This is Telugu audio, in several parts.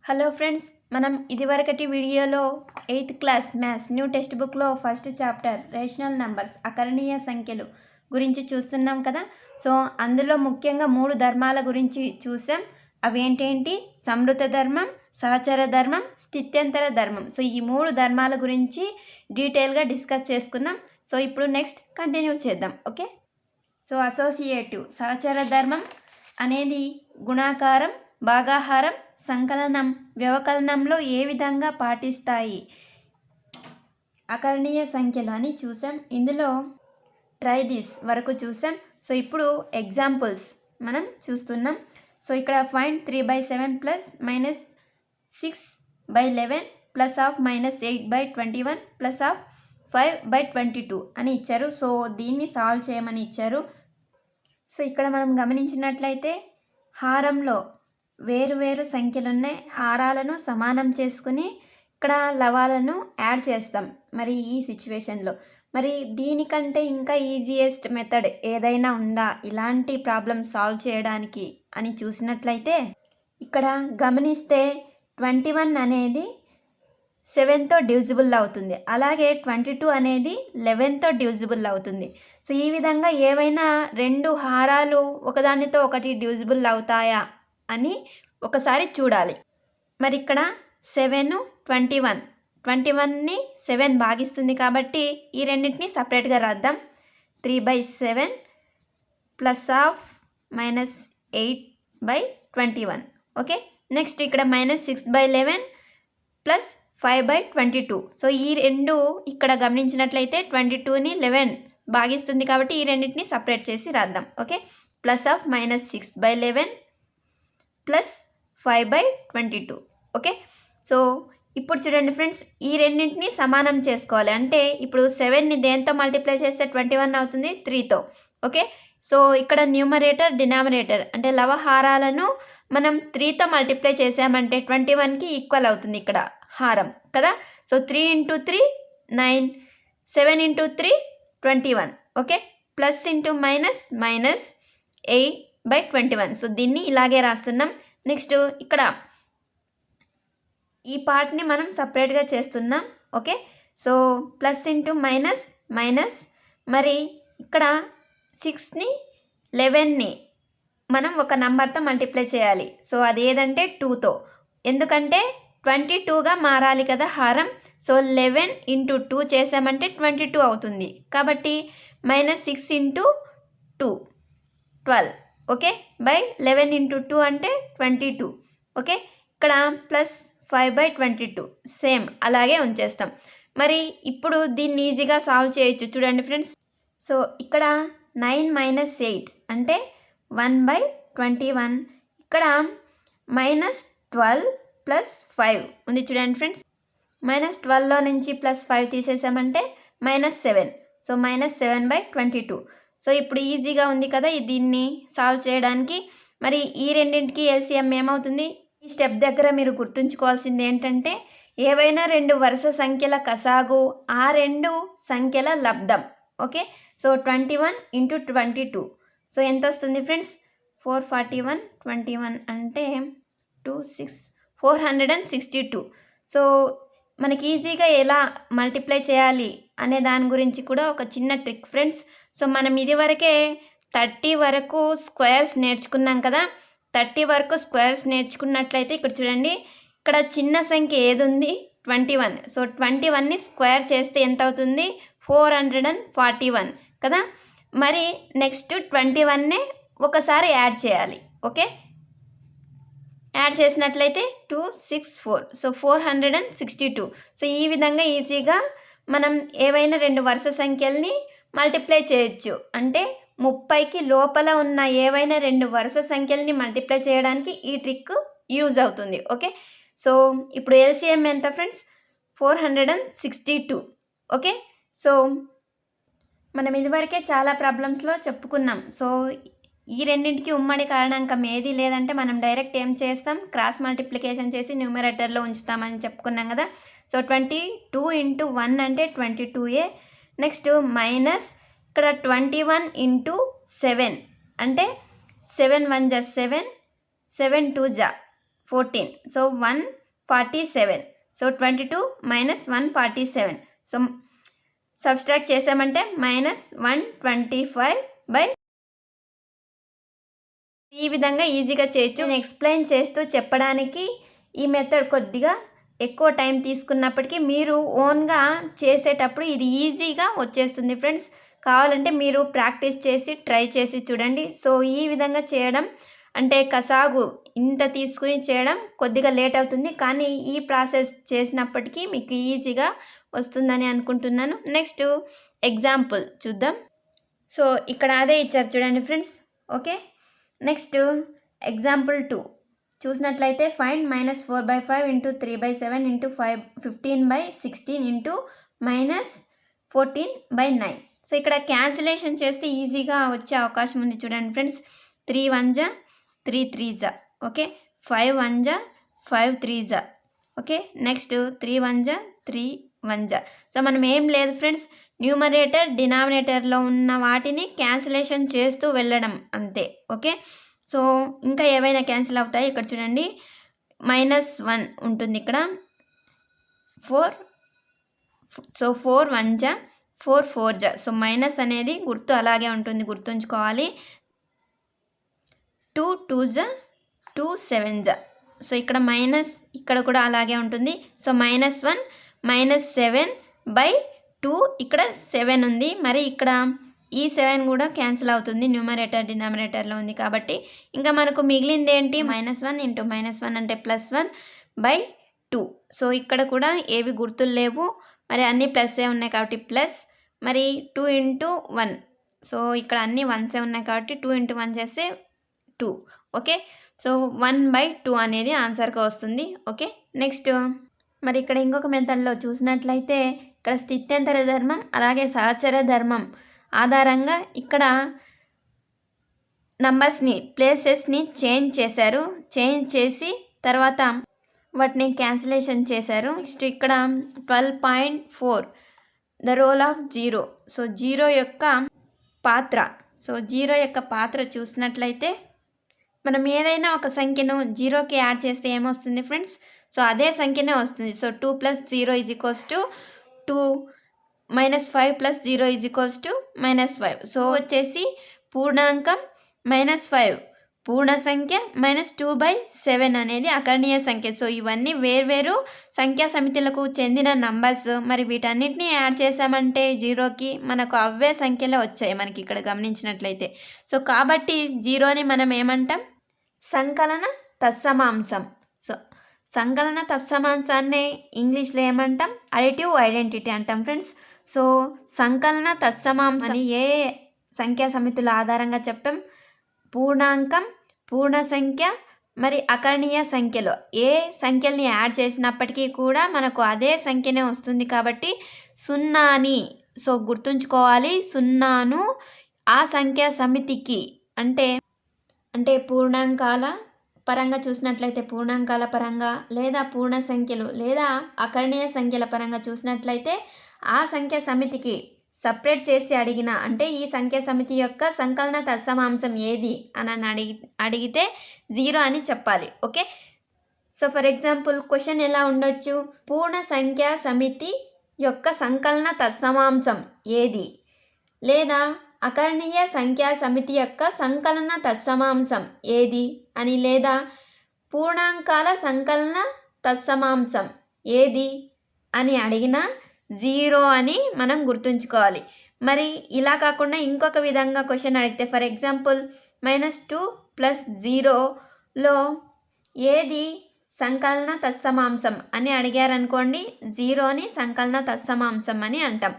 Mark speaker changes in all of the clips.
Speaker 1: హలో ఫ్రెండ్స్, మనం ఇదివరకటి వీడియోలో 8th class maths new text బుక్లో ఫస్ట్ చాప్టర్ రేషనల్ నంబర్స్ అకరణీయ సంఖ్యలు గురించి చూస్తున్నాం కదా. సో అందులో ముఖ్యంగా 3 ధర్మాల గురించి చూసాం. అవి ఏంటేంటి? సంవృత ధర్మం, సహచర ధర్మం, స్థిత్యంతర ధర్మం. సో ఈ 3 ధర్మాల గురించి డీటెయిల్గా డిస్కస్ చేసుకున్నాం. సో ఇప్పుడు నెక్స్ట్ కంటిన్యూ చేద్దాం. ఓకే, సో అసోసియేటివ్ సహచర ధర్మం అనేది గుణాకారం, భాగాహారం, సంకలనం, వ్యవకలనంలో ఏ విధంగా పాటిస్తాయి అకరణీయ సంఖ్యలు అని చూసాం. ఇందులో ట్రై దిస్ వరకు చూసాం. సో ఇప్పుడు ఎగ్జాంపుల్స్ మనం చూస్తున్నాం. సో ఇక్కడ find 3/7 plus -6/11 plus of -8/21 plus of 5/22 అని ఇచ్చారు. సో దీన్ని సాల్వ్ చేయమని ఇచ్చారు. సో ఇక్కడ మనం గమనించినట్లయితే హారంలో వేరు సంఖ్యలు ఉన్నాయి. హారాలను సమానం చేసుకుని ఇక్కడ లవాలను యాడ్ చేస్తాం. మరి ఈ సిచ్యువేషన్లో మరి దీనికంటే ఇంకా ఈజియెస్ట్ మెథడ్ ఏదైనా ఉందా ఇలాంటి ప్రాబ్లమ్ సాల్వ్ చేయడానికి అని చూసినట్లయితే ఇక్కడ గమనిస్తే 21 అనేది 7తో డివిజిబుల్ అవుతుంది, అలాగే 22 అనేది 11తో డివిజిబుల్ అవుతుంది. సో ఈ విధంగా ఏవైనా 2 హారాలు ఒకదానితో ఒకటి డివిజిబుల్ అవుతాయా అని ఒకసారి చూడాలి. మరి ఇక్కడ 7 21ని 7 భాగిస్తుంది కాబట్టి ఈ రెండింటిని సపరేట్గా రాద్దాం. 3/7 ప్లస్ ఆఫ్ -8/21. ఓకే, నెక్స్ట్ ఇక్కడ -6/11 ప్లస్ 5/22. సో ఈ రెండు ఇక్కడ గమనించినట్లయితే 22ని 11 భాగిస్తుంది కాబట్టి ఈ రెండింటిని సపరేట్ చేసి రాద్దాం. Okay, plus of -6/11 plus 5/22. Okay, so ఇప్పుడు చూడండి ఫ్రెండ్స్, ఈ రెండింటిని సమానం చేసుకోవాలి. అంటే ఇప్పుడు 7ని దేంతో మల్టిప్లై చేస్తే 21 అవుతుంది? 3తో. ఓకే, సో ఇక్కడ న్యూమరేటర్ డినామినేటర్ అంటే లవహారాలను మనం 3తో మల్టిప్లై చేసామంటే 21కి ఈక్వల్ అవుతుంది ఇక్కడ హారం కదా. So 3 × 3 9, 7 × 3 21. Okay, plus into minus -8/21. So దీన్ని ఇలాగే రాస్తున్నాం. నెక్స్ట్ ఇక్కడ ఈ పార్ట్ని మనం సపరేట్గా చేస్తున్నాం. Okay, so plus into minus మరి ఇక్కడ 6ని 11ని మనం ఒక నంబర్తో మల్టిప్లై చేయాలి. సో అది ఏదంటే 2తో, ఎందుకంటే 22గా మారాలి కదా హారం. సో 11 × 2 చేసామంటే 22 అవుతుంది కాబట్టి -6 × 2 12. ఓకే, బై 11 × 2 అంటే 22. ఓకే, ఇక్కడ ప్లస్ 5/22 సేమ్ అలాగే ఉంచేస్తాం. మరి ఇప్పుడు దీన్ని ఈజీగా సాల్వ్ చేయొచ్చు. చూడండి ఫ్రెండ్స్, సో ఇక్కడ 9 - 8 అంటే 1/21. ఇక్కడ -12 ప్లస్ 5 ఉంది. చూడండి ఫ్రెండ్స్, -12లో నుంచి +5 తీసేసామంటే -7. సో -7/22. సో ఇప్పుడు ఈజీగా ఉంది కదా దీన్ని సాల్వ్ చేయడానికి. మరి ఈ రెండింటికి ఎల్సిఎం ఏమవుతుంది? ఈ స్టెప్ దగ్గర మీరు గుర్తుంచుకోవాల్సింది ఏంటంటే ఏవైనా 2 వరుస సంఖ్యల కసాగు ఆ 2 సంఖ్యల లబ్ధం. Okay, so 21 × 22. సో ఎంత వస్తుంది ఫ్రెండ్స్? 441. 21 అంటే 462. సో మనకి ఈజీగా ఎలా మల్టిప్లై చేయాలి అనే దాని గురించి కూడా ఒక చిన్న ట్రిక్ ఫ్రెండ్స్. సో మనం ఇదివరకే 30 వరకు స్క్వేర్స్ నేర్చుకున్నాం కదా. 30 వరకు స్క్వేర్స్ నేర్చుకున్నట్లయితే ఇక్కడ చూడండి, ఇక్కడ చిన్న సంఖ్య ఏది ఉంది? 21. సో 21ని స్క్వేర్ చేస్తే ఎంత అవుతుంది? 441 కదా. మరి నెక్స్ట్ 21నే ఒకసారి యాడ్ చేయాలి. ఓకే, యాడ్ చేసినట్లయితే 264. సో 462. సో ఈ విధంగా ఈజీగా మనం ఏవైనా 2 వరుస సంఖ్యల్ని మల్టిప్లై చేయొచ్చు. అంటే 30కి లోపల ఉన్న ఏవైనా 2 వరుస సంఖ్యల్ని మల్టిప్లై చేయడానికి ఈ ట్రిక్ యూజ్ అవుతుంది. ఓకే, సో ఇప్పుడు ఎల్సిఎం ఎంత ఫ్రెండ్స్? 462. ఓకే, సో మనం ఇదివరకే చాలా ప్రాబ్లమ్స్లో చెప్పుకున్నాం. సో ఈ రెండింటికి ఉమ్మడి కారణాంకం ఏది లేదంటే మనం డైరెక్ట్ ఏం చేస్తాం? క్రాస్ మల్టిప్లికేషన్ చేసి న్యూమరేటర్లో ఉంచుతామని చెప్పుకున్నాం కదా. సో 22 × 1 అంటే 22a. నెక్స్ట్ మైనస్ ఇక్కడ 21 × 7 అంటే 7 × 1 = 7, 7 × 2 = 14. So 147. So 22 minus 147. So subtract చేసామంటే -125/. ఈ విధంగా ఈజీగా చేయొచ్చు. నేను ఎక్స్ప్లెయిన్ చేస్తూ చెప్పడానికి ఈ మెథడ్ కొద్దిగా ఎక్కువ టైం తీసుకున్నప్పటికీ మీరు ఓన్గా చేసేటప్పుడు ఇది ఈజీగా వచ్చేస్తుంది ఫ్రెండ్స్. కావాలంటే మీరు ప్రాక్టీస్ చేసి ట్రై చేసి చూడండి. సో ఈ విధంగా చేయడం అంటే కసాగు ఇంత తీసుకుని చేయడం కొద్దిగా లేట్ అవుతుంది, కానీ ఈ ప్రాసెస్ చేసినప్పటికీ మీకు ఈజీగా వస్తుందని అనుకుంటున్నాను. నెక్స్ట్ ఎగ్జాంపుల్ చూద్దాం. సో ఇక్కడ అదే ఇచ్చారు చూడండి ఫ్రెండ్స్. ఓకే, నెక్స్ట్ ఎగ్జాంపుల్ 2 చూసినట్లయితే ఫైండ్ -4/5 × 3/7 × 15/16 × -14/9. సో ఇక్కడ క్యాన్సిలేషన్ చేస్తే ఈజీగా వచ్చే అవకాశం ఉంది చూడండి friends. 3 1 3 3 okay, 5 1 5 3 okay, next 3 1 3 1. So మనం ఏం లేదు ఫ్రెండ్స్, న్యూమరేటర్ డినామినేటర్లో ఉన్న వాటిని క్యాన్సిలేషన్ చేస్తూ వెళ్ళడం అంతే. ఓకే, సో ఇంకా ఏవైనా క్యాన్సిల్ అవుతాయి ఇక్కడ చూడండి. -1 ఉంటుంది ఇక్కడ, 4. సో 4 1 4 4. సో మైనస్ అనేది గుర్తు అలాగే ఉంటుంది, గుర్తుంచుకోవాలి. 2 2 2 7. సో ఇక్కడ మైనస్ ఇక్కడ కూడా అలాగే ఉంటుంది. సో -1 -7/2 ఇక్కడ 7 ఉంది, మరి ఇక్కడ ఈ 7 కూడా క్యాన్సిల్ అవుతుంది, న్యూమరేటర్ డినామినేటర్లో ఉంది కాబట్టి. ఇంకా మనకు మిగిలింది ఏంటి, -1 × -1 అంటే +1/2. సో ఇక్కడ కూడా ఏవి గుర్తులు లేవు, మరి అన్నీ ప్లస్సే ఉన్నాయి కాబట్టి ప్లస్, మరి 2 × 1. సో ఇక్కడ అన్నీ 1సే ఉన్నాయి కాబట్టి 2 × 1 చేస్తే 2. ఓకే, సో 1/2 అనేది ఆన్సర్గా వస్తుంది. ఓకే, నెక్స్ట్ మరి ఇక్కడ ఇంకొక మెథడ్లో చూసినట్లయితే ఇక్కడ స్థిత్యంతర ధర్మం అలాగే సహచర ధర్మం ఆధారంగా ఇక్కడ నంబర్స్ని ప్లేసెస్ని చేంజ్ చేశారు. చేంజ్ చేసి తర్వాత వాటిని క్యాన్సిలేషన్ చేశారు. నెక్స్ట్ ఇక్కడ 12.4 ద రోల్ ఆఫ్ 0. సో 0 యొక్క పాత్ర. సో 0 యొక్క పాత్ర చూసినట్లయితే మనం ఏదైనా ఒక సంఖ్యను 0కి యాడ్ చేస్తే ఏమొస్తుంది ఫ్రెండ్స్, సో అదే సంఖ్యనే వస్తుంది. సో 2 + 0 = 2, -5 + 0 = -5. సో వచ్చేసి పూర్ణాంకం -5, పూర్ణ సంఖ్య -2/7 అనేది అకర్ణీయ సంఖ్య. సో ఇవన్నీ వేర్వేరు సంఖ్యా సమితులకు చెందిన నంబర్స్. మరి వీటన్నిటిని యాడ్ చేసామంటే 0కి మనకు అవే సంఖ్యలో వచ్చాయి మనకి ఇక్కడ గమనించినట్లయితే. సో కాబట్టి 0ని మనం ఏమంటాం, సంకలన తత్సమాంశం. సో సంకలన తత్సమాంశాన్ని ఇంగ్లీష్లో ఏమంటాం, అడిటివ్ ఐడెంటిటీ అంటాం ఫ్రెండ్స్. సో సంకలన తత్సమాంశం ఏ సంఖ్యా సమితుల ఆధారంగా చెప్పాం, పూర్ణాంకం, పూర్ణ సంఖ్య, మరి అకర్ణీయ సంఖ్యలో ఏ సంఖ్యల్ని యాడ్ చేసినప్పటికీ కూడా మనకు అదే సంఖ్యనే వస్తుంది కాబట్టి 0ని సో గుర్తుంచుకోవాలి. 0ను ఆ సంఖ్యా సమితికి అంటే పూర్ణాంకాల పరంగా చూసినట్లయితే పూర్ణాంకాల పరంగా, లేదా పూర్ణ సంఖ్యలు లేదా అకర్ణీయ సంఖ్యల పరంగా చూసినట్లయితే ఆ సంఖ్యా సమితికి సపరేట్ చేసి అడిగిన, అంటే ఈ సంఖ్యా సమితి యొక్క సంకలన తత్సమాంశం ఏది అని అడిగితే 0 అని చెప్పాలి. Okay, so for example question ఎలా ఉండొచ్చు, పూర్ణ సంఖ్యా సమితి యొక్క సంకలన తత్సమాంశం ఏది, లేదా అకర్ణీయ సంఖ్యా సమితి యొక్క సంకలన తత్సమాంశం ఏది అని, లేదా పూర్ణాంకాల సంకలన తత్సమాంశం ఏది అని అడిగినా 0 అని మనం గుర్తుంచుకోవాలి. మరి ఇలా కాకుండా ఇంకొక విధంగా క్వశ్చన్ అడిగితే, ఫర్ ఎగ్జాంపుల్ -2 + 0లో ఏది సంకలన తత్సమాంశం అని అడిగారనుకోండి, 0ని సంకలన తత్సమాంశం అని అంటాం.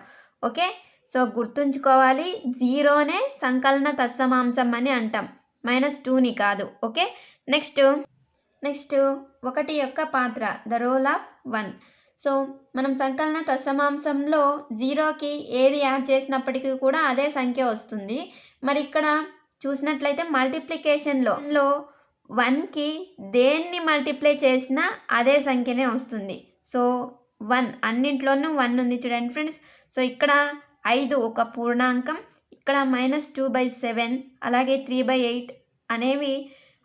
Speaker 1: ఓకే, సో గుర్తుంచుకోవాలి, 0నే సంకలన తత్సమాంశం అని అంటాం, -2ని కాదు. ఓకే, నెక్స్ట్ 1 యొక్క పాత్ర, ద రోల్ ఆఫ్ 1. సో మనం సంకలన తత్సమాంశంలో 0కి ఏది యాడ్ చేసినప్పటికీ కూడా అదే సంఖ్య వస్తుంది. మరి ఇక్కడ చూసినట్లయితే మల్టిప్లికేషన్లో 1కి దేన్ని మల్టిప్లై చేసినా అదే సంఖ్యనే వస్తుంది. సో 1 అన్నింట్లోనూ 1 ఉంది చూడండి ఫ్రెండ్స్. సో ఇక్కడ 5 ఒక పూర్ణాంకం, ఇక్కడ -2/7 అలాగే 3/8 అనేవి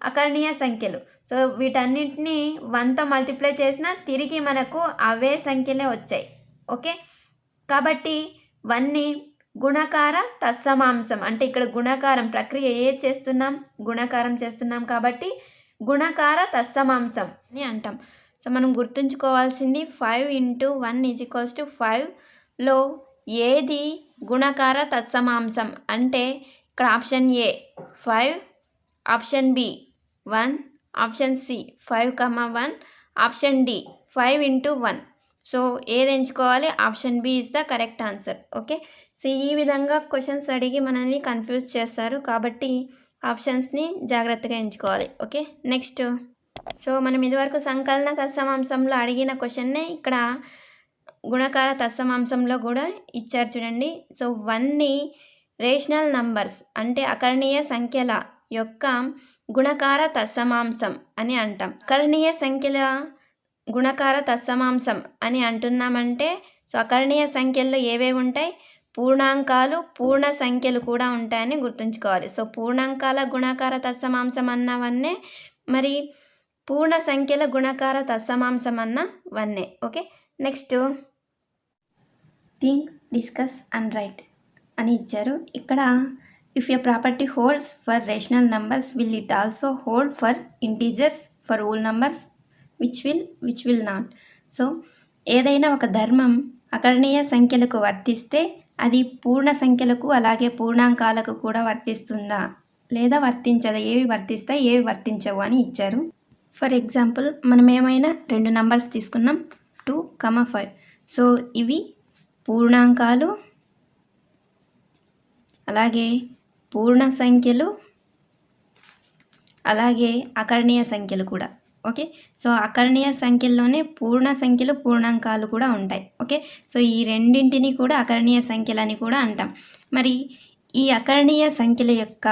Speaker 1: అకర్ణీయ సంఖ్యలు. సో వీటన్నిటిని 1తో మల్టిప్లై చేసినా తిరిగి మనకు అవే సంఖ్యలే వచ్చాయి. ఓకే, కాబట్టి 1ని గుణకార తత్సమాంసం అంటే ఇక్కడ గుణకారం ప్రక్రియ ఏది చేస్తున్నాం, గుణకారం చేస్తున్నాం కాబట్టి గుణకార తత్సమాంసం అని అంటాం. సో మనం గుర్తుంచుకోవాల్సింది 5 × 1 = 5లో ఏది గుణకార తత్సమాంసం అంటే ఇక్కడ option A 5, option B 1, option C 5, 1, option D 5 × 1. So ఏది ఎంచుకోవాలి? Option B is the correct answer. Okay, so ఈ విధంగా క్వశ్చన్స్ అడిగి మనల్ని కన్ఫ్యూజ్ చేస్తారు కాబట్టి ఆప్షన్స్ని జాగ్రత్తగా ఎంచుకోవాలి. ఓకే, నెక్స్ట్ సో మనం ఇదివరకు సంకలన తత్సమాంసంలో అడిగిన క్వశ్చన్నే ఇక్కడ గుణకార తత్సమాంసంలో కూడా ఇచ్చారు చూడండి. సో 1ని రేషనల్ నంబర్స్ అంటే అకర్ణీయ సంఖ్యల యొక్క గుణకార తత్సమాంసం అని అంటాం. అకర్ణీయ సంఖ్యల గుణకార తత్సమాంసం అని అంటున్నామంటే సో అకర్ణీయ సంఖ్యల్లో ఏవేవి ఉంటాయి? పూర్ణాంకాలు, పూర్ణ సంఖ్యలు కూడా ఉంటాయని గుర్తుంచుకోవాలి. సో పూర్ణాంకాల గుణకార తత్సమాంసం అన్నవన్నే, మరి పూర్ణ సంఖ్యల గుణకార తత్సమాంసం అన్న వన్నే. Okay, next think, discuss and write అని ఇచ్చారు. ఇక్కడ if a property holds for rational numbers will it also hold for integers, for whole numbers which will not. So ఏదైనా ఒక ధర్మం అకర్ణీయ సంఖ్యలకు వర్తిస్తే అది పూర్ణ సంఖ్యలకు అలాగే పూర్ణాంకాలకు కూడా వర్తిస్తుందా లేదా వర్తించదా, ఏవి వర్తిస్తాయి ఏవి వర్తించవు అని ఇచ్చారు. ఫర్ ఎగ్జాంపుల్ మనం ఏమైనా 2 నంబర్స్ తీసుకున్నాం 2, 5. సో ఇవి పూర్ణాంకాలు అలాగే పూర్ణ సంఖ్యలు అలాగే అకర్ణీయ సంఖ్యలు కూడా. ఓకే, సో అకర్ణీయ సంఖ్యల్లోనే పూర్ణ సంఖ్యలు పూర్ణాంకాలు కూడా ఉంటాయి. ఓకే, సో ఈ రెండింటిని కూడా అకర్ణీయ సంఖ్యలని కూడా అంటాం. మరి ఈ అకర్ణీయ సంఖ్యల యొక్క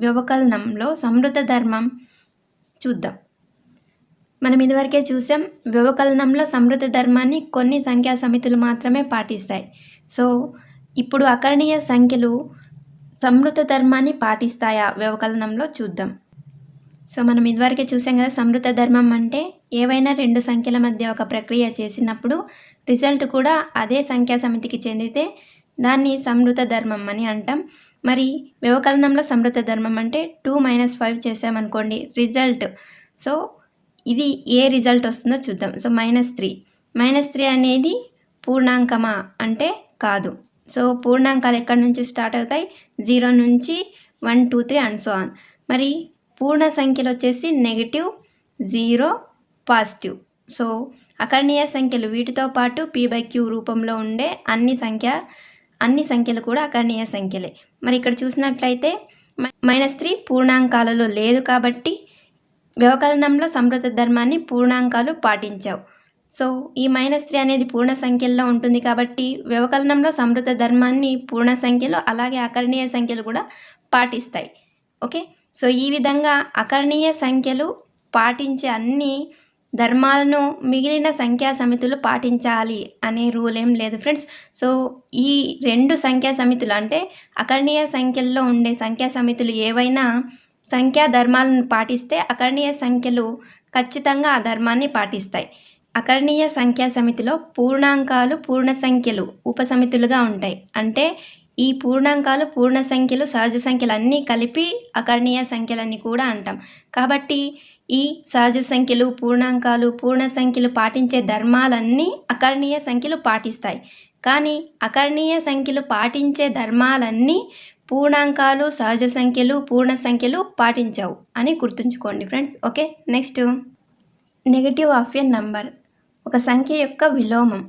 Speaker 1: వ్యవకలనంలో సమృద్ధ ధర్మం చూద్దాం. మనం ఇదివరకే చూసాం, వ్యవకలనంలో సమృద్ధ ధర్మాన్ని కొన్ని సంఖ్యా సమితులు మాత్రమే పాటిస్తాయి. సో ఇప్పుడు అకర్ణీయ సంఖ్యలు సమృద్ధ ధర్మాన్ని పాటిస్తాయా వ్యవకలనంలో చూద్దాం. సో మనం ఇదివరకే చూసాం కదా, సమృద్ధ ధర్మం అంటే ఏవైనా 2 సంఖ్యల మధ్య ఒక ప్రక్రియ చేసినప్పుడు రిజల్ట్ కూడా అదే సంఖ్యా సమితికి చెందితే దాన్ని సమృద్ధ ధర్మం అని అంటాం. మరి వ్యవకలనంలో సమృద్ధ ధర్మం అంటే 2 - 5 చేసామనుకోండి రిజల్ట్. సో ఇది ఏ రిజల్ట్ వస్తుందో చూద్దాం. సో -3 అనేది పూర్ణాంకమా అంటే కాదు. సో పూర్ణాంకాలు ఎక్కడి నుంచి స్టార్ట్ అవుతాయి? 0 నుంచి 1, 2, 3 అండ్ సో ఆన్. మరి పూర్ణ సంఖ్యలు వచ్చేసి -0, పాజిటివ్. సో అకర్ణీయ సంఖ్యలు వీటితో పాటు p/q రూపంలో ఉండే అన్ని సంఖ్యలు కూడా అకర్ణీయ సంఖ్యలే. మరి ఇక్కడ చూసినట్లయితే -3 పూర్ణాంకాలలో లేదు కాబట్టి వ్యవకలనంలో సమృద్ధ ధర్మాన్ని పూర్ణాంకాలు పాటించావు. సో ఈ -3 అనేది పూర్ణ సంఖ్యల్లో ఉంటుంది కాబట్టి వ్యవకలనంలో సమృద్ధ ధర్మాన్ని పూర్ణ సంఖ్యలు అలాగే అకర్ణీయ సంఖ్యలు కూడా పాటిస్తాయి. ఓకే, సో ఈ విధంగా అకర్ణీయ సంఖ్యలు పాటించే అన్ని ధర్మాలను మిగిలిన సంఖ్యా సమితులు పాటించాలి అనే రూల్ ఏం లేదు ఫ్రెండ్స్. సో ఈ 2 సంఖ్యా సమితులు అంటే అకర్ణీయ సంఖ్యల్లో ఉండే సంఖ్యా సమితులు ఏవైనా సంఖ్యా ధర్మాలను పాటిస్తే అకర్ణీయ సంఖ్యలు ఖచ్చితంగా ఆ ధర్మాన్ని పాటిస్తాయి. అకర్ణీయ సంఖ్యా సమితిలో పూర్ణాంకాలు పూర్ణ సంఖ్యలు ఉపసమితులుగా ఉంటాయి. అంటే ఈ పూర్ణాంకాలు పూర్ణ సంఖ్యలు సహజ సంఖ్యలు అన్నీ కలిపి అకర్ణీయ సంఖ్యలని కూడా అంటాం. కాబట్టి ఈ సహజ సంఖ్యలు పూర్ణాంకాలు పూర్ణ సంఖ్యలు పాటించే ధర్మాలన్నీ అకర్ణీయ సంఖ్యలు పాటిస్తాయి. కానీ అకర్ణీయ సంఖ్యలు పాటించే ధర్మాలన్నీ పూర్ణాంకాలు సహజ సంఖ్యలు పూర్ణ సంఖ్యలు పాటించవు అని గుర్తుంచుకోండి friends. Okay, next negative of a number, ఒక సంఖ్య యొక్క విలోమం.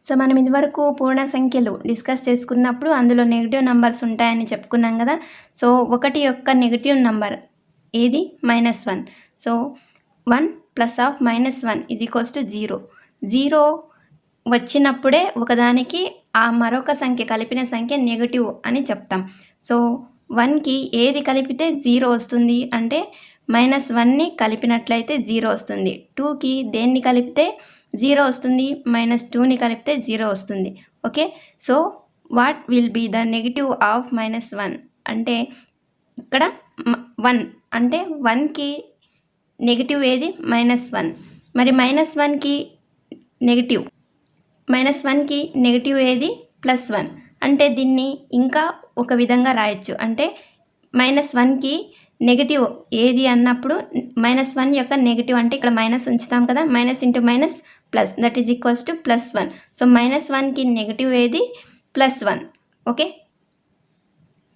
Speaker 1: సో మనం ఇదివరకు పూర్ణ సంఖ్యలు డిస్కస్ చేసుకున్నప్పుడు అందులో నెగిటివ్ నంబర్స్ ఉంటాయని చెప్పుకున్నాం కదా. సో 1 యొక్క నెగిటివ్ నంబర్ ఏది? -1. సో 1 + -1 = 0. 0 వచ్చినప్పుడే ఒకదానికి ఆ మరొక సంఖ్య కలిపిన సంఖ్య నెగిటివ్ అని చెప్తాం. సో 1కి ఏది కలిపితే 0 వస్తుంది అంటే -1ని కలిపినట్లయితే 0 వస్తుంది. 2కి దేన్ని కలిపితే 0 వస్తుంది? -2ని కలిపితే 0 వస్తుంది. Okay, so what will be the negative of -1 అంటే ఇక్కడ 1 అంటే 1కి నెగిటివ్ ఏది? -1. మరి -1కి నెగిటివ్, -1కి నెగిటివ్ ఏది? +1. అంటే దీన్ని ఇంకా ఒక విధంగా రాయొచ్చు. అంటే -1కి నెగిటివ్ ఏది అన్నప్పుడు -1 యొక్క నెగిటివ్ అంటే ఇక్కడ మైనస్ ఉంచుతాం కదా, minus into minus plus, that is equals to +1. So -1కి నెగిటివ్ ఏది? +1. ఓకే,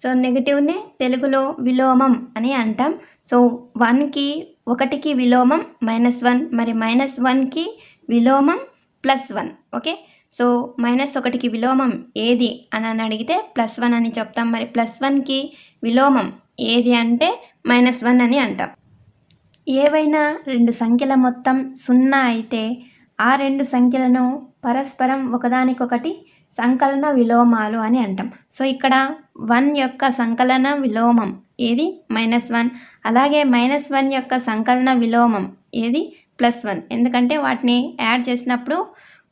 Speaker 1: సో నెగిటివ్నే తెలుగులో విలోమం అని అంటాం. సో 1కి 1కి విలోమం -1, మరి -1కి విలోమం +1. ఓకే, సో -1కి విలోమం ఏది అని అడిగితే +1 అని చెప్తాం. మరి +1కి విలోమం ఏది అంటే -1 అని అంటాం. ఏవైనా రెండు సంఖ్యల మొత్తం 0 అయితే ఆ రెండు సంఖ్యలను పరస్పరం ఒకదానికొకటి సంకలన విలోమాలు అని అంటాం. సో ఇక్కడ 1 యొక్క సంకలన విలోమం ఏది? -1. అలాగే -1 యొక్క సంకలన విలోమం ఏది? +1. ఎందుకంటే వాటిని యాడ్ చేసినప్పుడు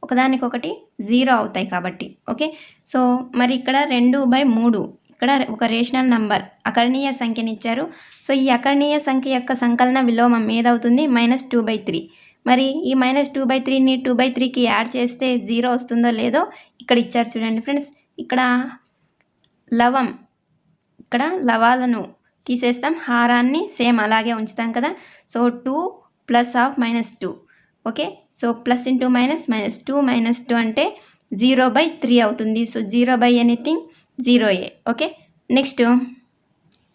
Speaker 1: ఒకదానికొకటి 0 అవుతాయి కాబట్టి. ఓకే, సో మరి ఇక్కడ 2/3 ఇక్కడ ఒక రేషనల్ నంబర్ అకర్ణీయ సంఖ్యనిచ్చారు. సో ఈ అకర్ణీయ సంఖ్య యొక్క సంకలన విలోమం ఏదవుతుంది? -2/3. మరి ఈ -2/3ని 2/3కి యాడ్ చేస్తే 0 వస్తుందో లేదో ఇక్కడ ఇచ్చారు చూడండి ఫ్రెండ్స్. ఇక్కడ లవం, ఇక్కడ లవాలను తీసేస్తాం, హారాన్ని సేమ్ అలాగే ఉంచుతాం కదా. So 2 + -2. Okay, so plus into minus -2 -2 అంటే 0/3 అవుతుంది. సో 0/ఎనీథింగ్ 0. ఓకే, నెక్స్ట్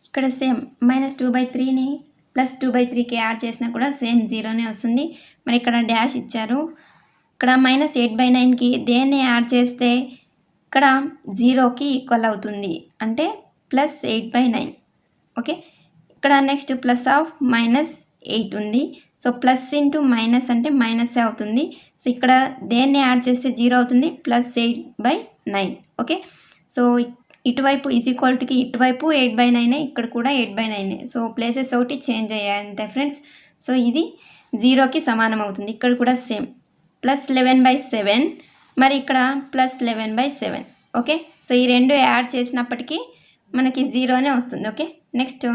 Speaker 1: ఇక్కడ సేమ్ -2/3ని +2/3కి యాడ్ చేసినా కూడా సేమ్ 0నే వస్తుంది. మరి ఇక్కడ డాష్ ఇచ్చారు. ఇక్కడ -8/9కి దేన్ని యాడ్ చేస్తే ఇక్కడ 0కి ఈక్వల్ అవుతుంది అంటే +8/9. ఓకే, ఇక్కడ నెక్స్ట్ +(-8) ఉంది. సో ప్లస్ ఇంటూ మైనస్ అంటే మైనస్ అవుతుంది. సో ఇక్కడ దేన్ని యాడ్ చేస్తే 0 అవుతుంది? +8/9. ఓకే, సో ఇటువైపు ఈక్వాలిటీకి ఇటువైపు 8/9, ఇక్కడ కూడా 8/9. సో ప్లేసెస్ ఒకటి చేంజ్ అయ్యాయి అంతే ఫ్రెండ్స్. సో ఇది 0కి సమానం అవుతుంది. ఇక్కడ కూడా సేమ్ +11/7, మరి ఇక్కడ +11/7. ఓకే, సో ఈ రెండు యాడ్ చేసినప్పటికీ మనకి 0నే వస్తుంది. ఓకే, నెక్స్ట్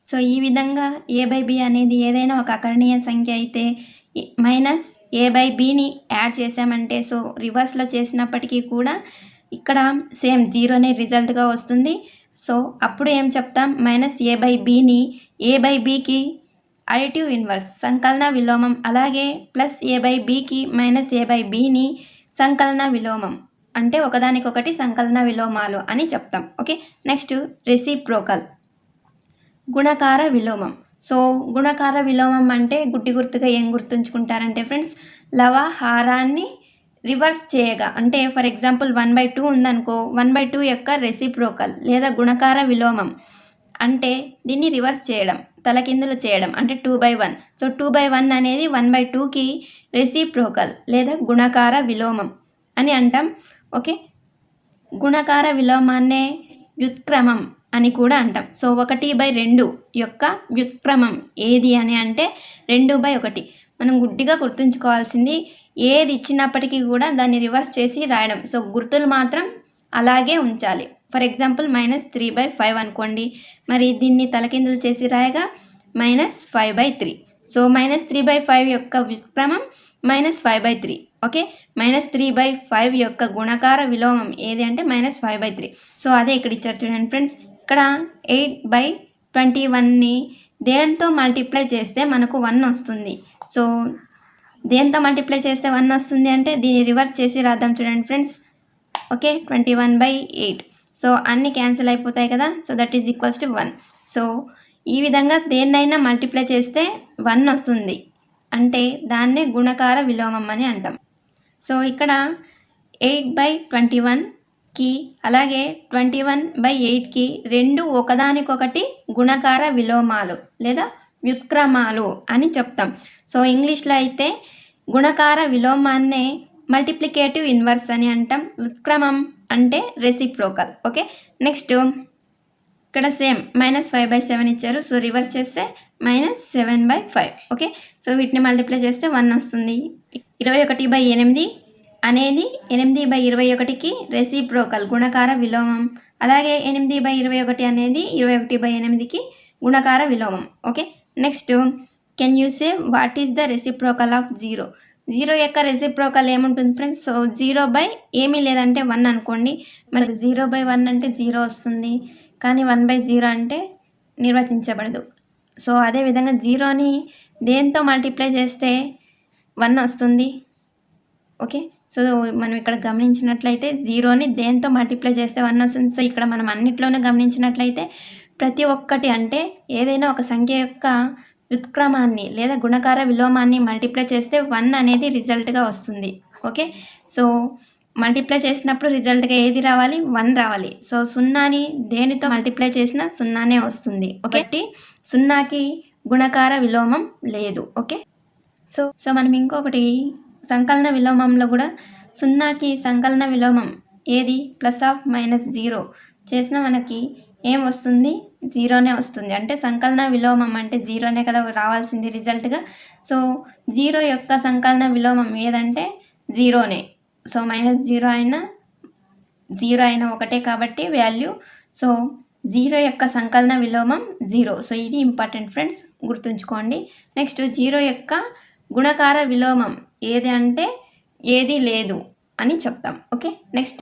Speaker 1: సో ఈ విధంగా a/b అనేది ఏదైనా ఒక అకర్ణీయ సంఖ్య అయితే -a/bని యాడ్ చేసామంటే సో రివర్స్లో చేసినప్పటికీ కూడా ఇక్కడ సేమ్ 0నే రిజల్ట్గా వస్తుంది. సో అప్పుడు ఏం చెప్తాం? -a/bని a/bకి అడిటివ్ ఇన్వర్స్ సంకలన విలోమం, అలాగే +a/bకి -a/bని సంకలన విలోమం, అంటే ఒకదానికొకటి సంకలన విలోమాలు అని చెప్తాం. ఓకే, నెక్స్ట్ రెసిప్రోకల్ గుణకార విలోమం. సో గుణకార విలోమం అంటే గుడ్డి గుర్తుగా ఏం గుర్తుంచుకుంటారంటే ఫ్రెండ్స్, లవ హారాన్ని రివర్స్ చేయగా, అంటే ఫర్ ఎగ్జాంపుల్ 1/2 ఉందనుకో, 1/2 యొక్క రెసిప్రోకల్ లేదా గుణకార విలోమం అంటే దీన్ని రివర్స్ చేయడం, తలకిందులు చేయడం, అంటే 2/1. సో 2/1 అనేది 1/2కి రెసిప్రోకల్ లేదా గుణకార విలోమం అని అంటాం. ఓకే, గుణకార విలోమాన్నే వ్యుత్క్రమం అని కూడా అంటాం. సో 1/2 యొక్క వ్యుత్క్రమం ఏది అని అంటే 2/1. మనం గుడ్డిగా గుర్తుంచుకోవాల్సింది ఏది ఇచ్చినప్పటికీ కూడా దాన్ని రివర్స్ చేసి రాయడం. సో గుర్తులు మాత్రం అలాగే ఉంచాలి. ఫర్ ఎగ్జాంపుల్ -3/5 అనుకోండి, మరి దీన్ని తలకిందులు చేసి రాయగా -5/3. సో -3/5 యొక్క వ్యుత్క్రమం -5/3. ఓకే, -3/5 యొక్క గుణకార విలోమం ఏది అంటే -5/3. సో అదే ఇక్కడ ఇచ్చారు చూడండి ఫ్రెండ్స్. ఇక్కడ 8/21ని దేంతో మల్టిప్లై చేస్తే మనకు 1 వస్తుంది. సో దేంతో మల్టిప్లై చేస్తే 1 వస్తుంది అంటే దీన్ని రివర్స్ చేసి రాద్దాం చూడండి ఫ్రెండ్స్. ఓకే, 21/8. సో అన్నీ క్యాన్సిల్ అయిపోతాయి కదా. So that is equals to 1. So ఈ విధంగా దేన్నైనా మల్టిప్లై చేస్తే 1 వస్తుంది అంటే దాన్నే గుణకార విలోమం అని అంటాం. సో ఇక్కడ 8/21కి అలాగే 21/8కి రెండు ఒకదానికొకటి గుణకార విలోమాలు లేదా వ్యుత్క్రమాలు అని చెప్తాం. సో ఇంగ్లీష్లో అయితే గుణకార విలోమాన్నే మల్టిప్లికేటివ్ ఇన్వర్స్ అని అంటాం, వ్యుత్క్రమం అంటే రెసిప్రోకల్. ఓకే, నెక్స్ట్ ఇక్కడ సేమ్ -5/7 ఇచ్చారు. సో రివర్స్ చేస్తే -7/5. ఓకే, సో వీటిని మల్టిప్లై చేస్తే 1 వస్తుంది. 21/8 అనేది 8/21కి రెసిప్రోకల్ గుణకార విలోమం, అలాగే 8/21 అనేది 21/8కి గుణకార విలోమం. Okay, next can you say what is the reciprocal of 0? 0 యొక్క రెసిప్రోకల్ ఏముంటుంది ఫ్రెండ్స్? సో 0 బై ఏమీ లేదంటే 1 అనుకోండి. మరి 0 బై 1 అంటే 0 వస్తుంది, కానీ 1 బై 0 అంటే నిర్వచించబడదు. సో అదేవిధంగా 0ని దేంతో మల్టిప్లై చేస్తే 1 వస్తుంది? ఓకే, సో మనం ఇక్కడ గమనించినట్లయితే 0ని దేంతో మల్టిప్లై చేస్తే 1 వస్తుంది. సో ఇక్కడ మనం అన్నిట్లోనూ గమనించినట్లయితే ప్రతి ఒక్కటి అంటే ఏదైనా ఒక సంఖ్య యొక్క వ్యుత్క్రమాన్ని లేదా గుణకార విలోమాన్ని మల్టిప్లై చేస్తే 1 అనేది రిజల్ట్గా వస్తుంది. ఓకే, సో మల్టిప్లై చేసినప్పుడు రిజల్ట్గా ఏది రావాలి? 1 రావాలి. సో 0ని దేనితో మల్టిప్లై చేసినా 0నే వస్తుంది. ఓకే, 0కి గుణకార విలోమం లేదు. ఓకే, సో మనం ఇంకొకటి సంకలన విలోమంలో కూడా 0కి సంకలన విలోమం ఏది? +(-0) చేసినా మనకి ఏం వస్తుంది? 0నే వస్తుంది. అంటే సంకలన విలోమం అంటే 0నే కదా రావాల్సింది రిజల్ట్గా. సో 0 యొక్క సంకలన విలోమం ఏదంటే 0నే. సో -0 అయినా 0 అయినా ఒకటే కాబట్టి వాల్యూ. సో 0 యొక్క సంకలన విలోమం 0. సో ఇది ఇంపార్టెంట్ ఫ్రెండ్స్, గుర్తుంచుకోండి. నెక్స్ట్ 0 యొక్క గుణకార విలోమం ఏది అంటే ఏది లేదు అని చెప్తాం. ఓకే, నెక్స్ట్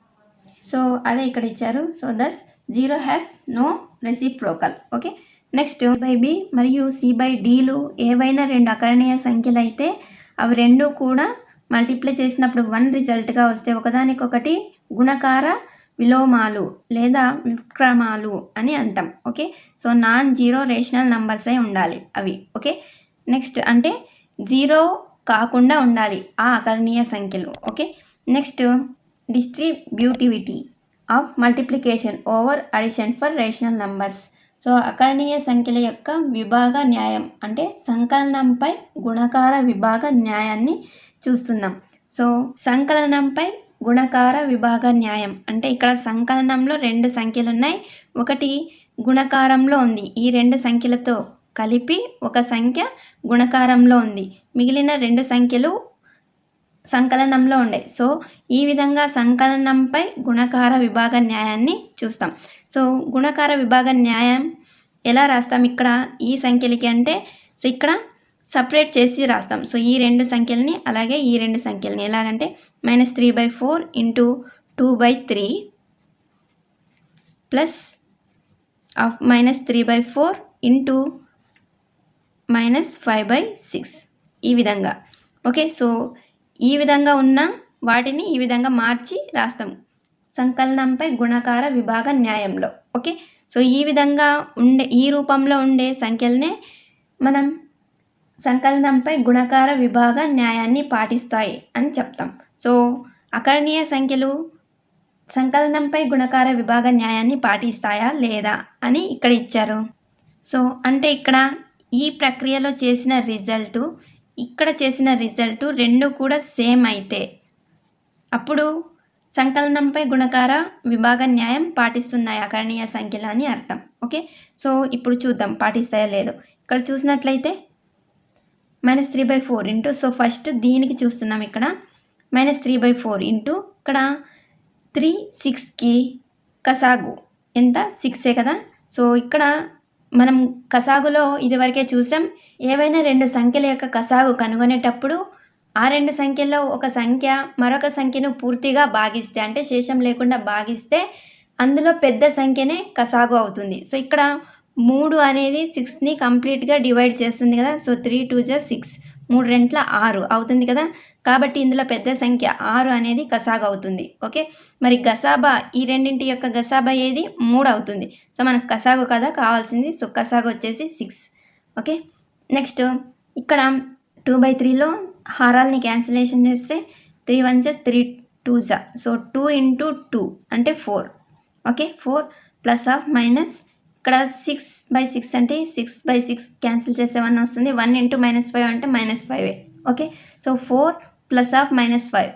Speaker 1: సో అదే ఇక్కడ ఇచ్చారు. So thus 0 has no reciprocal. Okay, next B మరియు C/Dలు ఏవైనా 2 అకరణీయ సంఖ్యలు అయితే అవి రెండు కూడా మల్టిప్లై చేసినప్పుడు 1 రిజల్ట్గా వస్తే ఒకదానికొకటి గుణకార విలోమాలు లేదా వ్యుత్క్రమాలు అని అంటాం. Okay, so non-zero rational numbers అయి ఉండాలి అవి. ఓకే, నెక్స్ట్ అంటే 0 కాకుండా ఉండాలి ఆ అకరణీయ సంఖ్యలు. Okay, next distributivity of multiplication over addition for rational numbers. So అకరణీయ సంఖ్యల యొక్క విభాగ న్యాయం అంటే సంకలనంపై గుణకార విభాగ న్యాయాన్ని చూస్తున్నాం. సో సంకలనంపై గుణకార విభాగ న్యాయం అంటే ఇక్కడ సంకలనంలో 2 సంఖ్యలు ఉన్నాయి, ఒకటి గుణకారంలో ఉంది. ఈ 2 సంఖ్యలతో కలిపి ఒక సంఖ్య గుణకారంలో ఉంది, మిగిలిన 2 సంఖ్యలు సంకలనంలో ఉండే. సో ఈ విధంగా సంకలనంపై గుణకార విభాగ న్యాయాన్ని చూస్తాం. సో గుణకార విభాగ న్యాయం ఎలా రాస్తాం? ఇక్కడ ఈ సంఖ్యలకి అంటే సో ఇక్కడ సపరేట్ చేసి రాస్తాం. సో ఈ 2 సంఖ్యలని అలాగే ఈ 2 సంఖ్యలని ఎలాగంటే -3/4 × 2/3 ప్లస్ -3/4 × -5/6 ఈ విధంగా. ఓకే, సో ఈ విధంగా ఉన్న వాటిని ఈ విధంగా మార్చి రాస్తాం సంకలనంపై గుణకార విభాగ న్యాయంలో. ఓకే, సో ఈ విధంగా ఉండే ఈ రూపంలో ఉండే సంఖ్యలనే మనం సంకలనంపై గుణకార విభాగ న్యాయాన్ని పాటిస్తాయి అని చెప్తాం. సో అకరణీయ సంఖ్యలు సంకలనంపై గుణకార విభాగ న్యాయాన్ని పాటిస్తాయా లేదా అని ఇక్కడ ఇచ్చారు. సో అంటే ఇక్కడ ఈ ప్రక్రియలో చేసిన రిజల్టు ఇక్కడ చేసిన రిజల్టు 2 కూడా సేమ్ అయితే అప్పుడు సంకలనంపై గుణకార విభాగ న్యాయం పాటిస్తున్నాయి అకరణీయ సంఖ్యలు అని అర్థం. ఓకే, సో ఇప్పుడు చూద్దాం పాటిస్తాయో లేదో. ఇక్కడ చూసినట్లయితే -3/4 × సో ఫస్ట్ దీనికి చూస్తున్నాం. ఇక్కడ -3/4 × ఇక్కడ 3 6కి కసాగు ఎంత? 6ఏ కదా. సో ఇక్కడ మనం కసాగులో ఇదివరకే చూసాం, ఏవైనా 2 సంఖ్యల యొక్క కసాగు కనుగొనేటప్పుడు ఆ 2 సంఖ్యల్లో ఒక సంఖ్య మరొక సంఖ్యను పూర్తిగా భాగిస్తే అంటే శేషం లేకుండా భాగిస్తే అందులో పెద్ద సంఖ్యనే కసాగు అవుతుంది. సో ఇక్కడ 3 అనేది 6ని కంప్లీట్గా డివైడ్ చేస్తుంది కదా. సో 3 2 6, 3 రెంట్ల 6 అవుతుంది కదా. కాబట్టి ఇందులో పెద్ద సంఖ్య 6 అనేది కసాగు అవుతుంది. ఓకే, మరి గసాబా ఈ రెండింటి యొక్క గసాబా ఏది? 3 అవుతుంది. సో మనకు కసాగు కదా కావాల్సింది. సో కసాగు వచ్చేసి 6. ఓకే, నెక్స్ట్ ఇక్కడ 2/3లో హారాల్ని క్యాన్సిలేషన్ చేస్తే 3 1 3 2 సో 2 × 2 అంటే 4. ఓకే, 4 ± ఇక్కడ 6/6 అంటే 6/6 క్యాన్సిల్ చేస్తే 1 వస్తుంది. 1 × -5 అంటే -5. Okay, so 4 ± 5.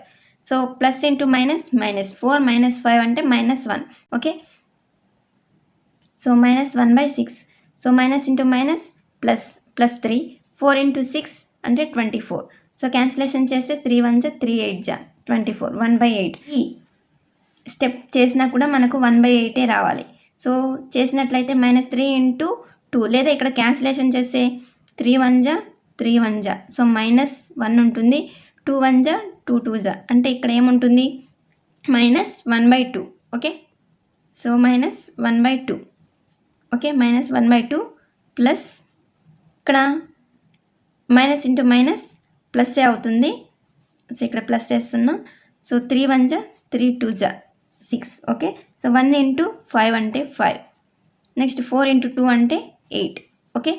Speaker 1: సో ప్లస్ × -4 -5 అంటే -1. Okay, so -1/6. సో -× +3 4 × 6 అంటే 24. సో క్యాన్సిలేషన్ చేస్తే 3 1 3 8 24 1/8. ఈ స్టెప్ చేసినా కూడా మనకు 1/8 రావాలి. సో చేసినట్లయితే -3 × 2 లేదా ఇక్కడ క్యాన్సిలేషన్ చేస్తే 3 1 3 1 జా, సో -1 ఉంటుంది. 2 1 జా 2 2 జా, అంటే ఇక్కడ ఏముంటుంది -1/2. Okay, so -1/2. ఓకే, -1/2 ప్లస్ ఇక్కడ మైనస్ ఇంటూ మైనస్ ప్లస్సే అవుతుంది. సో ఇక్కడ ప్లస్ చేస్తున్నాం. సో 3 1 జా 3 2 జా 6. ఓకే, సో 1 ఇంటూ 5 అంటే 5. నెక్స్ట్ 4 ఇంటూ 2 అంటే 8. ఓకే,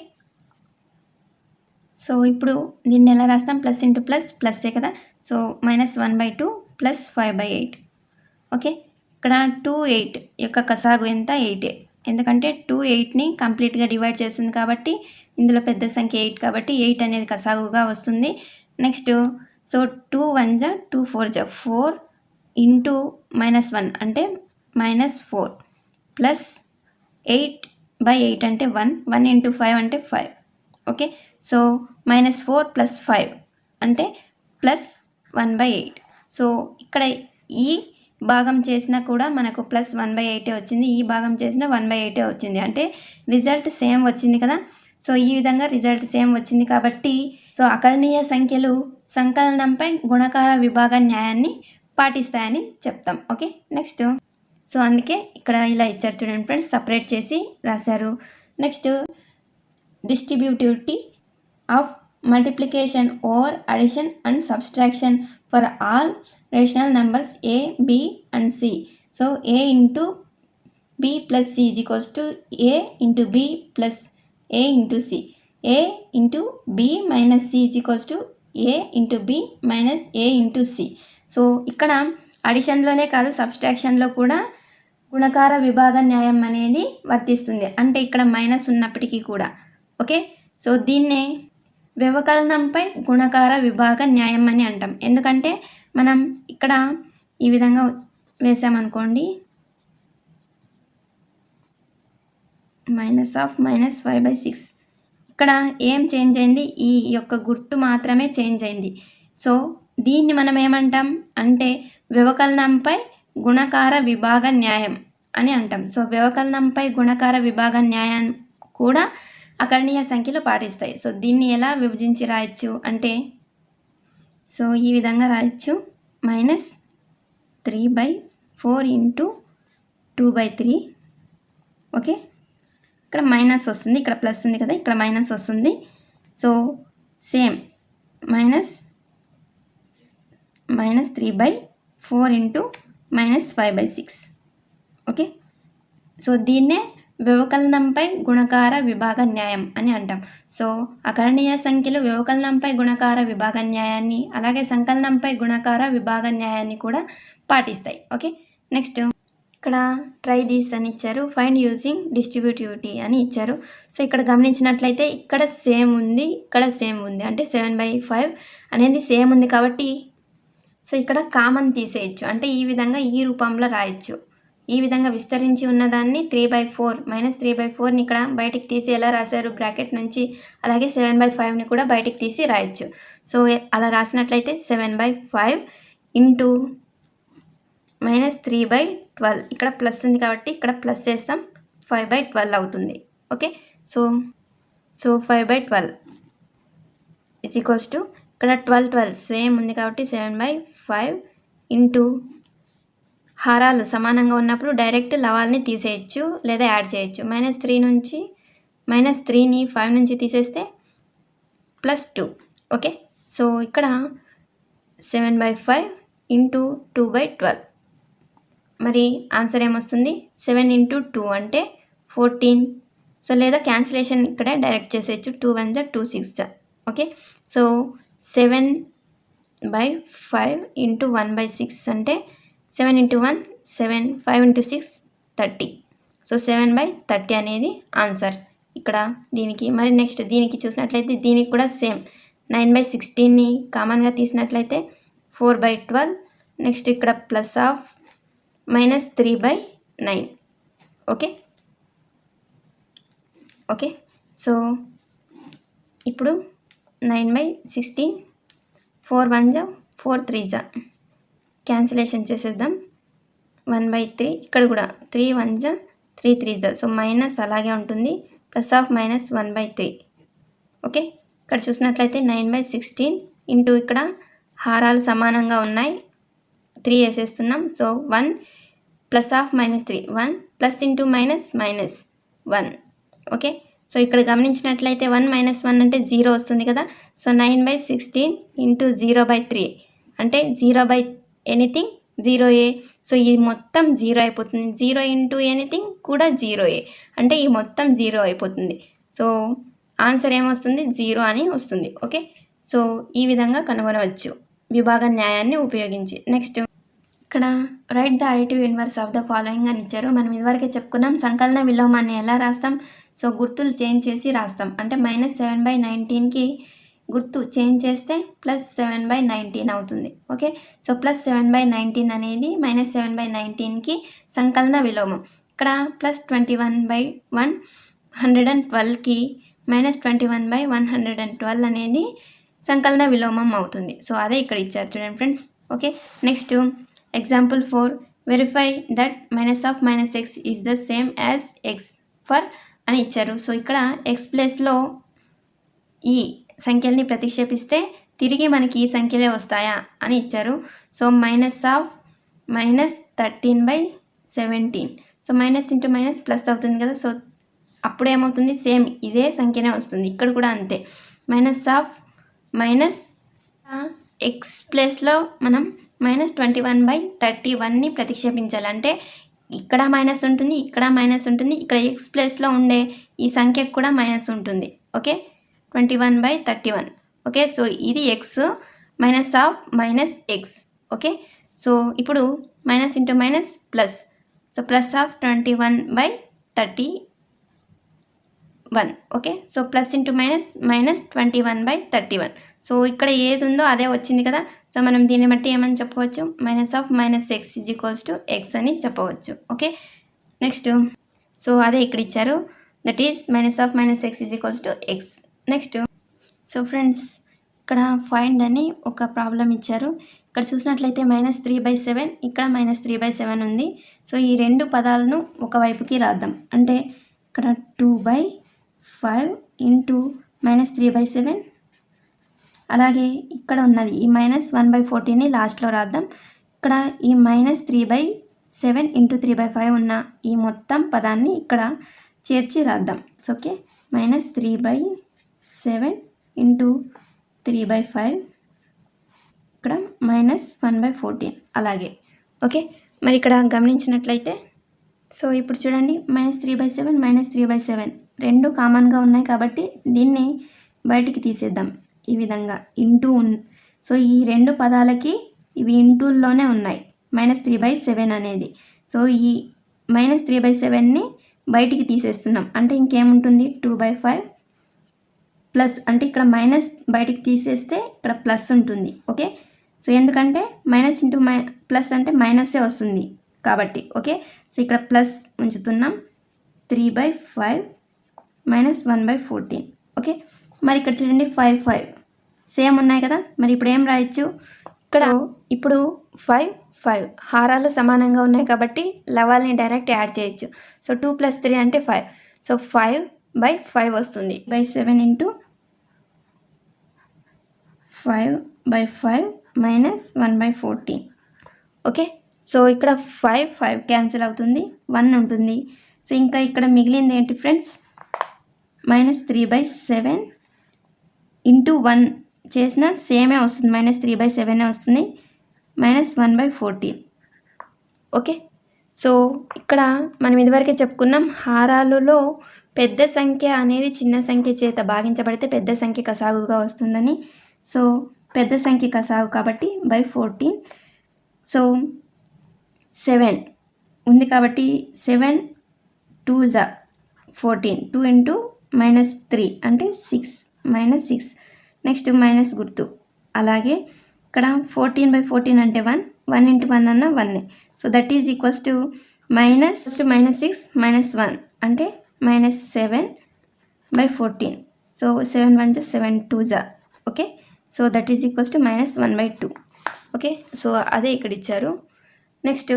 Speaker 1: సో ఇప్పుడు దీన్ని ఎలా రాస్తాం? ప్లస్ ఇంటూ ప్లస్ ప్లస్సే కదా, సో -1/2 ప్లస్ 5/8. ఓకే, ఇక్కడ 2 8 యొక్క కసాగు ఎంత? 8. ఎందుకంటే 2 8ని కంప్లీట్గా డివైడ్ చేస్తుంది కాబట్టి ఇందులో పెద్ద సంఖ్య 8 కాబట్టి 8 అనేది కసాగుగా వస్తుంది. నెక్స్ట్ సో 2 1 జా 2 4 జా 4 ఇంటూ -1 అంటే -4 ప్లస్ 8/8 అంటే 1. 1 ఇంటూ 5 అంటే 5. ఓకే, సో -4 ప్లస్ 5 అంటే ప్లస్ 1/8. సో ఇక్కడ ఈ భాగం చేసినా కూడా మనకు ప్లస్ 1/8 వచ్చింది, ఈ భాగం చేసినా 1/8 వచ్చింది, అంటే రిజల్ట్ సేమ్ వచ్చింది కదా. సో ఈ విధంగా రిజల్ట్ సేమ్ వచ్చింది కాబట్టి సో అకరణీయ సంఖ్యలు సంకలనంపై గుణకార విభాగ న్యాయాన్ని పాటిస్తాయని చెప్తాం. ఓకే, నెక్స్ట్ సో అందుకే ఇక్కడ ఇలా ఇచ్చారు చూడండి ఫ్రెండ్స్, సపరేట్ చేసి రాశారు. Next distributivity of multiplication over addition and subtraction for all rational numbers a, b and c. So a into b plus c is equals to a into b plus a into c. a into b minus c is equals to a into b minus a into c. So ఇక్కడ అడిషన్లోనే కాదు సబ్స్ట్రాక్షన్లో కూడా గుణకార విభాగ న్యాయం అనేది వర్తిస్తుంది, అంటే ఇక్కడ మైనస్ ఉన్నప్పటికీ కూడా. ఓకే, సో దీన్నే వ్యవకలనంపై గుణకార విభాగ న్యాయం అని అంటాం. ఎందుకంటే మనం ఇక్కడ ఈ విధంగా వేసామనుకోండి, -5/6. ఇక్కడ ఏం చేంజ్ అయింది? ఈ యొక్క గుర్తు మాత్రమే చేంజ్ అయింది. సో దీన్ని మనం ఏమంటాం అంటే వ్యవకలనంపై గుణకార విభాగ న్యాయం అని అంటాం. సో వ్యవకలనంపై గుణకార విభాగ న్యాయం కూడా అకరణీయ సంఖ్యలు పాటిస్తాయి. సో దీన్ని ఎలా విభజించి రాయొచ్చు అంటే సో ఈ విధంగా రాయొచ్చు, -3/4 ఇంటూ 2/3. ఓకే, ఇక్కడ మైనస్ వస్తుంది, ఇక్కడ ప్లస్ ఉంది కదా, ఇక్కడ మైనస్ వస్తుంది. So same -3/4 into -5/6. Okay, so దీన్నే వ్యవకలనంపై గుణకార విభాగ న్యాయం అని అంటాం. సో అకరణీయ సంఖ్యలు వ్యవకలనంపై గుణకార విభాగ న్యాయాన్ని అలాగే సంకలనంపై గుణకార విభాగ న్యాయాన్ని కూడా పాటిస్తాయి. ఓకే, నెక్స్ట్ ఇక్కడ ట్రై దిస్ అని ఇచ్చారు, ఫైండ్ యూజింగ్ డిస్ట్రిబ్యూటివిటీ అని ఇచ్చారు. సో ఇక్కడ గమనించినట్లయితే ఇక్కడ సేమ్ ఉంది, ఇక్కడ సేమ్ ఉంది, అంటే 7/5 అనేది సేమ్ ఉంది కాబట్టి సో ఇక్కడ కామన్ తీసేయచ్చు, అంటే ఈ విధంగా ఈ రూపంలో రాయొచ్చు. ఈ విధంగా విస్తరించి ఉన్నదాన్ని 3/4 -3/4ని ఇక్కడ బయటికి తీసి ఎలా రాశారు బ్రాకెట్ నుంచి, అలాగే 7/5ని కూడా బయటికి తీసి రాయొచ్చు. సో అలా రాసినట్లయితే 7/5 ఇంటూ -3/12, ఇక్కడ ప్లస్ ఉంది కాబట్టి ఇక్కడ ప్లస్ చేస్తాం, 5/12 అవుతుంది. Okay, so 5/12 is equals to ఇక్కడ 12 సేమ్ ఉంది కాబట్టి 7/5 ఇంటూ హారాలు సమానంగా ఉన్నప్పుడు డైరెక్ట్ లవాల్ని తీసేయచ్చు లేదా యాడ్ చేయొచ్చు. -3 నుంచి -3ని 5 నుంచి తీసేస్తే +2. ఓకే, సో ఇక్కడ 7/5 ఇంటూ 2/12. మరి ఆన్సర్ ఏమొస్తుంది? 7 ఇంటూ 2 అంటే 14. సో లేదా క్యాన్సిలేషన్ ఇక్కడే డైరెక్ట్ చేసేయచ్చు, 2 1 జా 2 6 జా. ఓకే, సో 7/5 ఇంటూ 1/6 అంటే 7 ఇంటూ 1 7, 5 ఇంటూ 6 30. సో 7/30 అనేది ఆన్సర్ ఇక్కడ దీనికి. మరి నెక్స్ట్ దీనికి చూసినట్లయితే దీనికి కూడా సేమ్ 9/16ని కామన్గా తీసినట్లయితే 4/12. నెక్స్ట్ ఇక్కడ plus of -3/9. Okay, okay, so ఇప్పుడు 9/16, 4 1 జా 4 3 జా క్యాన్సిలేషన్ చేసేద్దాం, 1/3. ఇక్కడ కూడా 3 1 జా 3 3 జా, సో మైనస్ అలాగే ఉంటుంది, ప్లస్ ఆఫ్ -1/3. ఓకే, ఇక్కడ చూసినట్లయితే 9/16 ఇంటూ ఇక్కడ హారాలు సమానంగా ఉన్నాయి, 3 వేసేస్తున్నాం. So 1 plus of -3 1 plus into minus -1. Okay, so ఇక్కడ గమనించినట్లయితే 1 - 1 అంటే 0 వస్తుంది కదా. సో 9/16 ఇంటూ 0/3 అంటే 0 ఎనీథింగ్ 0a. సో ఇది మొత్తం 0 అయిపోతుంది. 0 ఇంటూ ఎనీథింగ్ కూడా 0a అంటే ఈ మొత్తం 0 అయిపోతుంది. సో ఆన్సర్ ఏమొస్తుంది, 0 అని వస్తుంది. ఓకే, సో ఈ విధంగా కనుగొనవచ్చు విభాగ న్యాయాన్ని ఉపయోగించి. నెక్స్ట్ ఇక్కడ right the additive inverse of the following అని ఇచ్చారు. మనం ఇదివరకే చెప్పుకున్నాం సంకలన విలోమాన్ని ఎలా రాస్తాం. సో గుర్తులు చేంజ్ చేసి రాస్తాం. అంటే -7/19కి గుర్తు చేంజ్ చేస్తే +7/19 అవుతుంది. ఓకే, సో +7/19 అనేది -7/19కి సంకలన విలోమం. ఇక్కడ +21/112కి -21/112 అనేది సంకలన విలోమం అవుతుంది. సో అదే ఇక్కడ ఇచ్చారు చూడండి friends. Okay, next example 4 verify that -(-x) is the same as x for అని ఇచ్చారు. సో ఇక్కడ x ప్లేస్లో ఈ సంఖ్యల్ని ప్రతిక్షేపిస్తే తిరిగి మనకి ఈ సంఖ్యలే వస్తాయా అని ఇచ్చారు. So -13/17. So minus into minus plus అవుతుంది కదా. సో అప్పుడు ఏమవుతుంది, సేమ్ ఇదే సంఖ్యనే వస్తుంది. ఇక్కడ కూడా అంతే. -x ప్లేస్లో మనం -21/31ని ప్రతిక్షేపించాలి. అంటే ఇక్కడ మైనస్ ఉంటుంది, ఇక్కడ మైనస్ ఉంటుంది, ఇక్కడ x ప్లేస్లో ఉండే ఈ సంఖ్యకు కూడా మైనస్ ఉంటుంది. ఓకే, 21/31. ఓకే, సో ఇది x -(-x). ఓకే, సో ఇప్పుడు minus into minus plus. So +21/31. Okay, so plus into minus -21/31. So ఇక్కడ ఏది ఉందో అదే వచ్చింది కదా. సో మనం దీన్ని బట్టి ఏమని చెప్పవచ్చు, -(-x) x అని చెప్పవచ్చు. ఓకే, నెక్స్ట్ సో అదే ఇక్కడ ఇచ్చారు, that is -(-x) x. Next so friends ఇక్కడ ఫైండ్ అని ఒక ప్రాబ్లం ఇచ్చారు. ఇక్కడ చూసినట్లయితే -3/7 ఇక్కడ -3/7 ఉంది. సో ఈ రెండు పదాలను ఒకవైపుకి రాద్దాం. అంటే ఇక్కడ 2/5 ఇంటూ -3/7, అలాగే ఇక్కడ ఉన్నది ఈ -1/14ని లాస్ట్లో రాద్దాం. ఇక్కడ ఈ -3/7 ఇంటూ 3/5 ఉన్న ఈ మొత్తం పదాన్ని ఇక్కడ చేర్చి రాద్దాం. సో ఓకే, -3/7 ఇంటూ 3/5 ఇక్కడ -1/14 అలాగే. ఓకే, మరి ఇక్కడ గమనించినట్లయితే సో ఇప్పుడు చూడండి -3/7 -3/7 రెండు కామన్గా ఉన్నాయి కాబట్టి దీన్ని బయటికి తీసేద్దాం. ఈ విధంగా ఇంటూ సో ఈ రెండు పదాలకి ఇవి ఇంటూల్లోనే ఉన్నాయి -3/7 అనేది. సో ఈ -3/7ని బయటికి తీసేస్తున్నాం. అంటే ఇంకేముంటుంది, 2/5 ప్లస్, అంటే ఇక్కడ మైనస్ బయటికి తీసేస్తే ఇక్కడ ప్లస్ ఉంటుంది. ఓకే, సో ఎందుకంటే మైనస్ ఇంటూ ప్లస్ అంటే మైనస్సే వస్తుంది కాబట్టి. ఓకే, సో ఇక్కడ ప్లస్ ఉంచుతున్నాం. 3/5 -1/14. ఓకే, మరి ఇక్కడ చూడండి 5 సేమ్ ఉన్నాయి కదా. మరి ఇప్పుడు ఏం రాయొచ్చు, ఇక్కడ ఇప్పుడు 5 హారాలు సమానంగా ఉన్నాయి కాబట్టి లవాల్ని డైరెక్ట్ యాడ్ చేయొచ్చు. సో 2 + 3 అంటే 5. సో 5/5 వస్తుంది. 7 ఇంటూ 5/5 -1/14. ఓకే, సో ఇక్కడ 5 క్యాన్సిల్ అవుతుంది, 1 ఉంటుంది. సో ఇంకా ఇక్కడ మిగిలింది ఏంటి ఫ్రెండ్స్, -3/7 ఇంటూ 1 చేసిన సేమే వస్తుంది, -3/7 వస్తుంది, -1/14. ఓకే, సో ఇక్కడ మనం ఇదివరకే చెప్పుకున్నాం, హారాలలో పెద్ద సంఖ్య అనేది చిన్న సంఖ్య చేత భాగించబడితే పెద్ద సంఖ్య కసాగుగా వస్తుందని. సో పెద్ద సంఖ్య కసాగు కాబట్టి /14. సో 7 ఉంది కాబట్టి 7 2s 14, 2 ఇంటూ -3 అంటే 6 -6. నెక్స్ట్ మైనస్ గుర్తు. అలాగే ఇక్కడ 14/14 అంటే 1 ఇంటూ 1 అన్న 1. So that is equals to -6 -1 అంటే -7/14. So 7 1 7 2s. Okay, so that is equals to -1/2. Okay, so అదే ఇక్కడ ఇచ్చారు. నెక్స్ట్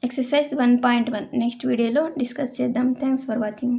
Speaker 1: ఎక్సర్సైజ్ 1.1 నెక్స్ట్ వీడియోలో డిస్కస్ చేద్దాం. Thanks for watching.